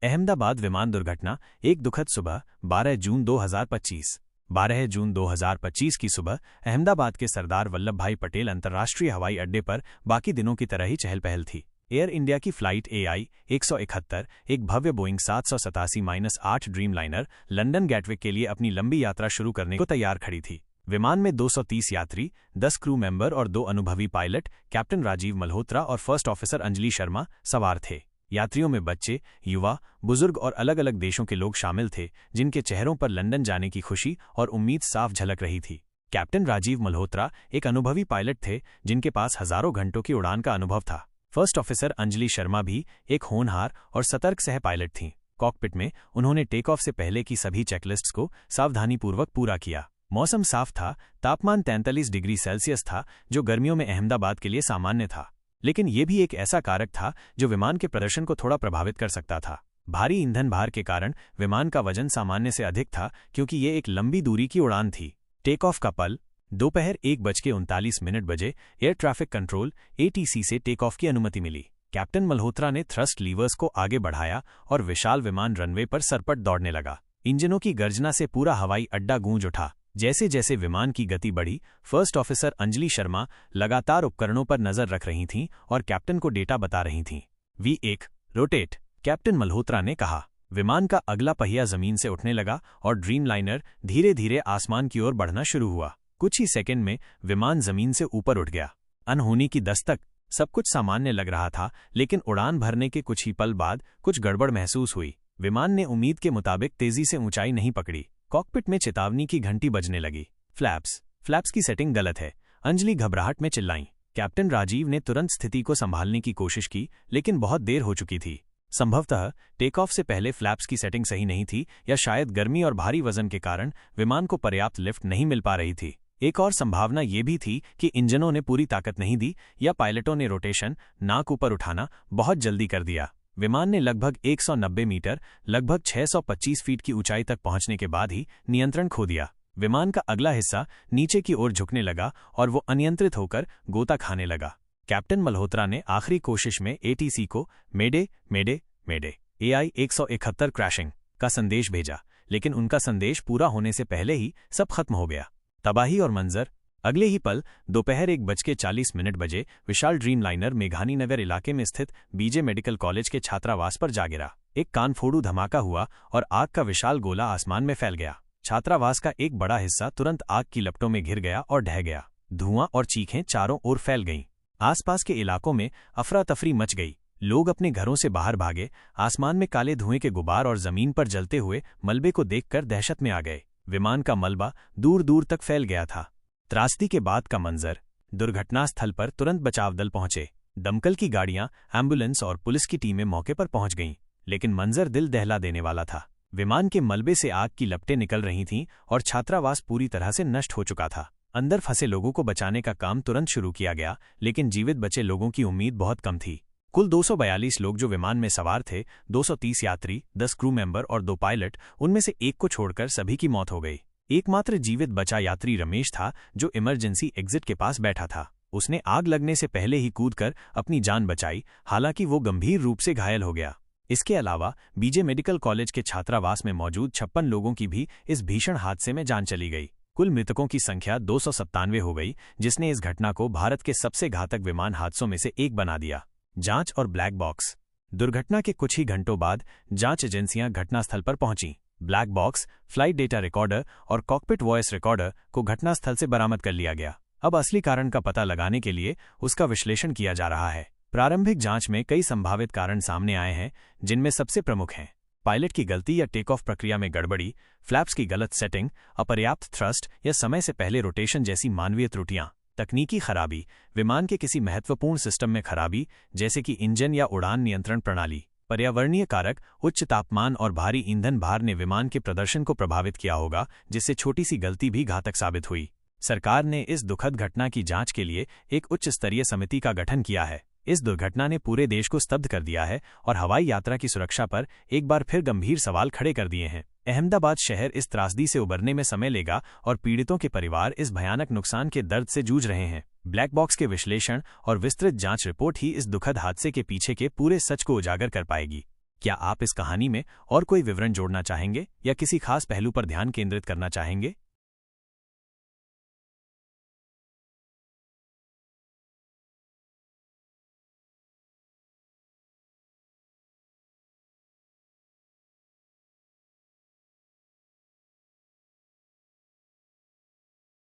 अहमदाबाद विमान दुर्घटना। एक दुखद सुबह 12 जून 2025। 12 जून 2025 की सुबह अहमदाबाद के सरदार वल्लभ भाई पटेल अंतर्राष्ट्रीय हवाई अड्डे पर बाकी दिनों की तरह ही चहल पहल थी। एयर इंडिया की फ्लाइट AI 171 एक भव्य Boeing 787-8 Dreamliner London Gatwick के लिए अपनी लंबी यात्रा शुरू करने को तैयार खड़ी थी। विमान में 230 यात्री, 10 क्रू मेंबर और 2 अनुभवी पायलट कैप्टन राजीव मल्होत्रा और फर्स्ट ऑफिसर अंजलि शर्मा सवार थे। यात्रियों में बच्चे, युवा, बुजुर्ग और अलग अलग देशों के लोग शामिल थे, जिनके चेहरों पर लंदन जाने की खुशी और उम्मीद साफ झलक रही थी। कैप्टन राजीव मल्होत्रा एक अनुभवी पायलट थे, जिनके पास हजारों घंटों की उड़ान का अनुभव था। फर्स्ट ऑफिसर अंजलि शर्मा भी एक होनहार और सतर्क सह पायलट थीं। कॉकपिट में उन्होंने टेक ऑफ से पहले की सभी चेकलिस्ट्स को सावधानीपूर्वक पूरा किया। मौसम साफ था, तापमान 43 डिग्री सेल्सियस था, जो गर्मियों में अहमदाबाद के लिए सामान्य था। लेकिन यह भी एक ऐसा कारक था जो विमान के प्रदर्शन को थोड़ा प्रभावित कर सकता था। भारी ईंधन भार के कारण विमान का वजन सामान्य से अधिक था, क्योंकि ये एक लंबी दूरी की उड़ान थी। टेक ऑफ का पल दोपहर 1:39 बजे एयर ट्रैफिक कंट्रोल ATC से टेक ऑफ की अनुमति मिली। कैप्टन मल्होत्रा ने थ्रस्ट लीवर्स को आगे बढ़ाया और विशाल विमान रनवे पर सरपट दौड़ने लगा। इंजनों की गर्जना से पूरा हवाई अड्डा गूंज उठा। जैसे जैसे विमान की गति बढ़ी, फर्स्ट ऑफिसर अंजलि शर्मा लगातार उपकरणों पर नजर रख रही थीं और कैप्टन को डेटा बता रही थीं। V1 रोटेट, कैप्टन मल्होत्रा ने कहा। विमान का अगला पहिया जमीन से उठने लगा और ड्रीम लाइनर धीरे धीरे आसमान की ओर बढ़ना शुरू हुआ। कुछ ही सेकंड में विमान जमीन से ऊपर उठ गया। अनहोनी की दस्तक। सब कुछ सामान्य लग रहा था, लेकिन उड़ान भरने के कुछ ही पल बाद कुछ गड़बड़ महसूस हुई। विमान ने उम्मीद के मुताबिक तेजी से ऊंचाई नहीं पकड़ी। कॉकपिट में चेतावनी की घंटी बजने लगी। फ्लैप्स की सेटिंग गलत है, अंजलि घबराहट में चिल्लाईं। कैप्टन राजीव ने तुरंत स्थिति को संभालने की कोशिश की, लेकिन बहुत देर हो चुकी थी। संभवतः टेक ऑफ से पहले फ्लैप्स की सेटिंग सही नहीं थी, या शायद गर्मी और भारी वजन के कारण विमान को पर्याप्त लिफ्ट नहीं मिल पा रही थी। एक और संभावना ये भी थी कि इंजनों ने पूरी ताकत नहीं दी, या पायलटों ने रोटेशन नाक ऊपर उठाना बहुत जल्दी कर दिया। विमान ने लगभग 190 मीटर, लगभग 625 फीट की ऊंचाई तक पहुंचने के बाद ही नियंत्रण खो दिया। विमान का अगला हिस्सा नीचे की ओर झुकने लगा और वो अनियंत्रित होकर गोता खाने लगा। कैप्टन मल्होत्रा ने आखिरी कोशिश में ATC को मेडे मेडे मेडे AI 171 क्रैशिंग का संदेश भेजा, लेकिन उनका संदेश पूरा होने से पहले ही सब खत्म हो गया। तबाही और मंजर। अगले ही पल दोपहर 1:40 बजे विशाल ड्रीम लाइनर मेघानी नगर इलाके में स्थित BJ मेडिकल कॉलेज के छात्रावास पर जा गिरा। एक कानफोड़ू धमाका हुआ और आग का विशाल गोला आसमान में फैल गया। छात्रावास का एक बड़ा हिस्सा तुरंत आग की लपटों में घिर गया और ढह गया। धुआं और चीखें चारों ओर फैल गईं। आसपास के इलाकों में अफरा तफरी मच गई। लोग अपने घरों से बाहर भागे। आसमान में काले धुएं के गुबार और जमीन पर जलते हुए मलबे को देखकर दहशत में आ गए। विमान का मलबा दूर दूर तक फैल गया था। त्रासदी के बाद का मंजर। दुर्घटना स्थल पर तुरंत बचाव दल पहुंचे। दमकल की गाड़ियां, एम्बुलेंस और पुलिस की टीमें मौके पर पहुंच गईं, लेकिन मंजर दिल दहला देने वाला था। विमान के मलबे से आग की लपटें निकल रही थीं और छात्रावास पूरी तरह से नष्ट हो चुका था। अंदर फंसे लोगों को बचाने का काम तुरंत शुरू किया गया, लेकिन जीवित बचे लोगों की उम्मीद बहुत कम थी। कुल 242 लोग जो विमान में सवार थे, 230 यात्री, 10 क्रू मेंबर और 2 पायलट, उनमें से एक को छोड़कर सभी की मौत हो गई। एकमात्र जीवित बचा यात्री रमेश था, जो इमरजेंसी एग्जिट के पास बैठा था। उसने आग लगने से पहले ही कूदकर अपनी जान बचाई, हालांकि वो गंभीर रूप से घायल हो गया। इसके अलावा BJ मेडिकल कॉलेज के छात्रावास में मौजूद 56 लोगों की भी इस भीषण हादसे में जान चली गई। कुल मृतकों की संख्या 297 हो गई, जिसने इस घटना को भारत के सबसे घातक विमान हादसों में से एक बना दिया। जांच और ब्लैक बॉक्स। दुर्घटना के कुछ ही घंटों बाद जांच एजेंसियां घटनास्थल पर पहुंची। Black box, flight data recorder और कॉकपिट वॉइस रिकॉर्डर को घटनास्थल से बरामद कर लिया गया। अब असली कारण का पता लगाने के लिए उसका विश्लेषण किया जा रहा है। प्रारंभिक जांच में कई संभावित कारण सामने आए हैं, जिनमें सबसे प्रमुख हैं पायलट की गलती या टेक ऑफ प्रक्रिया में गड़बड़ी, फ्लैप्स की गलत सेटिंग, अपर्याप्त थ्रस्ट या समय से पहले रोटेशन जैसी मानवीय त्रुटियां, तकनीकी खराबी, विमान के किसी महत्वपूर्ण सिस्टम में खराबी जैसे कि इंजन या उड़ान नियंत्रण प्रणाली, पर्यावरणीय कारक, उच्च तापमान और भारी ईंधन भार ने विमान के प्रदर्शन को प्रभावित किया होगा, जिससे छोटी सी गलती भी घातक साबित हुई। सरकार ने इस दुखद घटना की जांच के लिए एक उच्च स्तरीय समिति का गठन किया है। इस दुर्घटना ने पूरे देश को स्तब्ध कर दिया है और हवाई यात्रा की सुरक्षा पर एक बार फिर गंभीर सवाल खड़े कर दिए हैं। अहमदाबाद शहर इस त्रासदी से उबरने में समय लेगा और पीड़ितों के परिवार इस भयानक नुकसान के दर्द से जूझ रहे हैं। ब्लैक बॉक्स के विश्लेषण और विस्तृत जांच रिपोर्ट ही इस दुखद हादसे के पीछे के पूरे सच को उजागर कर पाएगी। क्या आप इस कहानी में और कोई विवरण जोड़ना चाहेंगे या किसी खास पहलू पर ध्यान केंद्रित करना चाहेंगे?